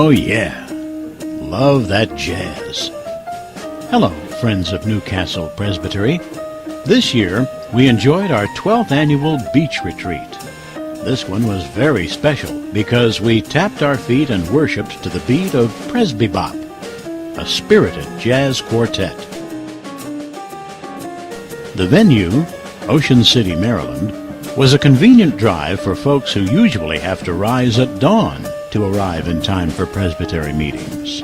Oh yeah, love that jazz. Hello, friends of Newcastle Presbytery. This year, we enjoyed our 12th annual beach retreat. This one was very special because we tapped our feet and worshiped to the beat of Presbybop, a spirited jazz quartet. The venue, Ocean City, Maryland, was a convenient drive for folks who usually have to rise at dawn to arrive in time for Presbytery meetings.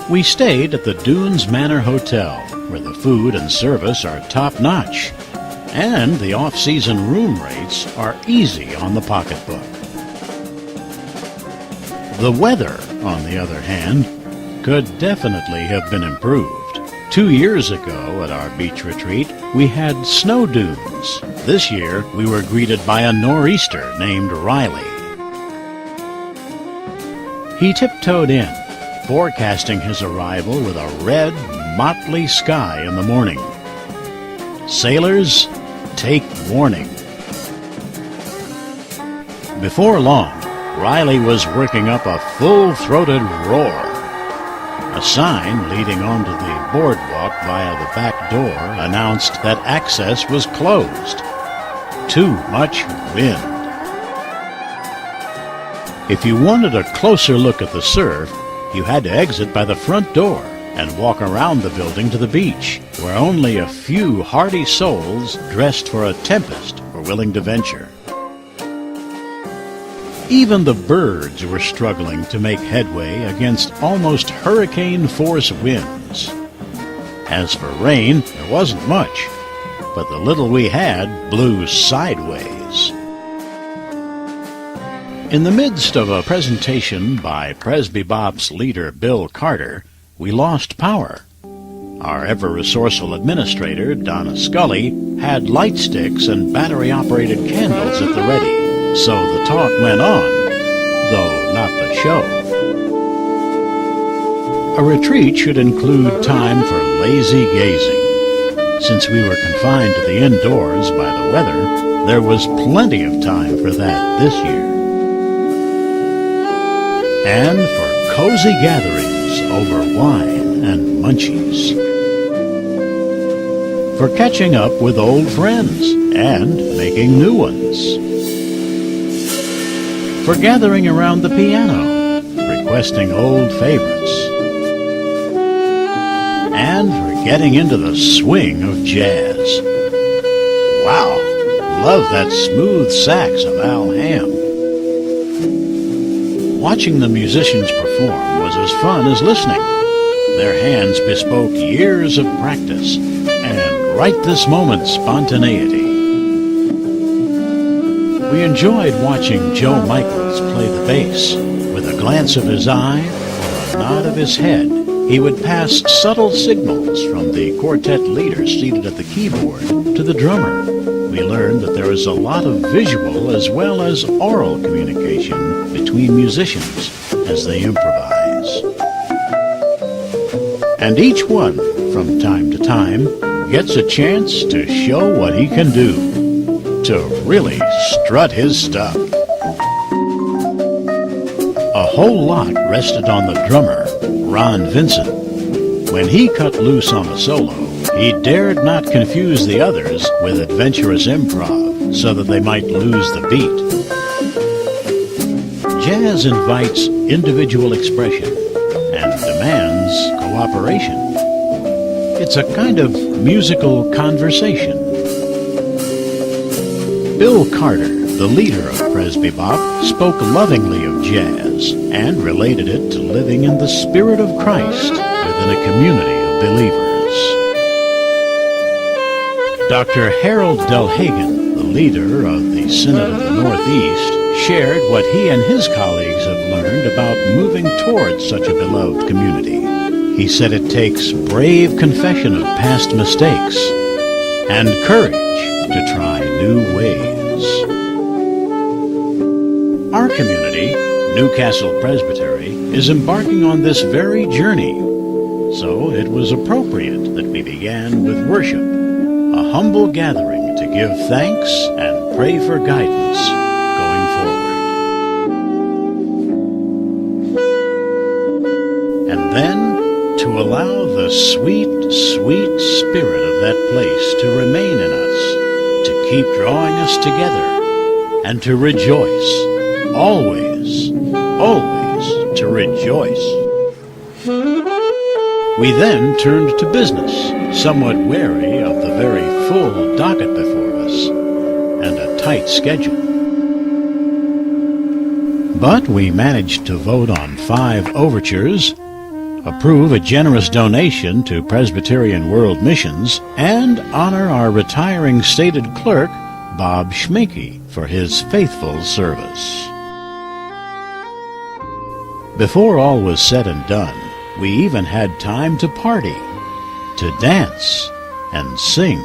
We stayed at the Dunes Manor Hotel, where the food and service are top-notch, and the off-season room rates are easy on the pocketbook. The weather, on the other hand, could definitely have been improved. 2 years ago at our beach retreat, we had snow dunes. This year, we were greeted by a nor'easter named Riley. He tiptoed in, forecasting his arrival with a red, motley sky in the morning. Sailors, take warning. Before long, Riley was working up a full-throated roar. A sign leading onto the boardwalk via the back door announced that access was closed. Too much wind. If you wanted a closer look at the surf, you had to exit by the front door and walk around the building to the beach, where only a few hardy souls dressed for a tempest were willing to venture. Even the birds were struggling to make headway against almost hurricane-force winds. As for rain, there wasn't much, but the little we had blew sideways. In the midst of a presentation by Presbybop's leader, Bill Carter, we lost power. Our ever-resourceful administrator, Donna Scully, had light sticks and battery-operated candles at the ready. So the talk went on, though not the show. A retreat should include time for lazy gazing. Since we were confined to the indoors by the weather, there was plenty of time for that this year. And for cozy gatherings over wine and munchies. For catching up with old friends and making new ones. For gathering around the piano, requesting old favorites, and for getting into the swing of jazz. Wow, love that smooth sax of Al Hamm. Watching the musicians perform was as fun as listening. Their hands bespoke years of practice, and right this moment, spontaneity. We enjoyed watching Joe Michaels play the bass. With a glance of his eye or a nod of his head, he would pass subtle signals from the quartet leader seated at the keyboard to the drummer. We learned that there is a lot of visual as well as oral communication between musicians as they improvise. And each one, from time to time, gets a chance to show what he can do. To really strut his stuff. A whole lot rested on the drummer, Ron Vincent. When he cut loose on a solo, he dared not confuse the others with adventurous improv so that they might lose the beat. Jazz invites individual expression and demands cooperation. It's a kind of musical conversation. Bill Carter, the leader of Presbybop, spoke lovingly of jazz and related it to living in the spirit of Christ within a community of believers. Dr. Harold Delhagen, the leader of the Synod of the Northeast, shared what he and his colleagues have learned about moving towards such a beloved community. He said it takes brave confession of past mistakes and courage to try new ways. Our community, Newcastle Presbytery, is embarking on this very journey, so it was appropriate that we began with worship, a humble gathering to give thanks and pray for guidance going forward. then to allow the sweet, sweet spirit of that place to remain in us, to keep drawing us together, and to rejoice, always, always to rejoice. We then turned to business, somewhat wary of the very full docket before us and a tight schedule. But we managed to vote on 5 overtures, approve a generous donation to Presbyterian World Missions, and honor our retiring stated clerk, Bob Schminke, for his faithful service. Before all was said and done, we even had time to party, to dance and sing,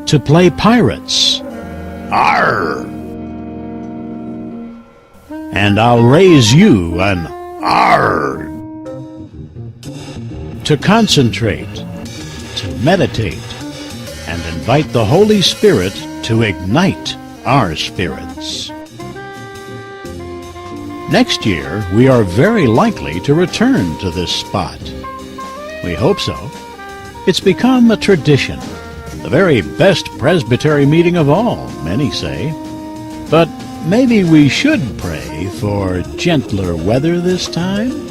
to play pirates. Arr! And I'll raise you an arr! To concentrate, to meditate, and invite the Holy Spirit to ignite our spirits. Next year, we are very likely to return to this spot. We hope so. It's become a tradition, the very best Presbytery meeting of all, many say. But maybe we should pray for gentler weather this time?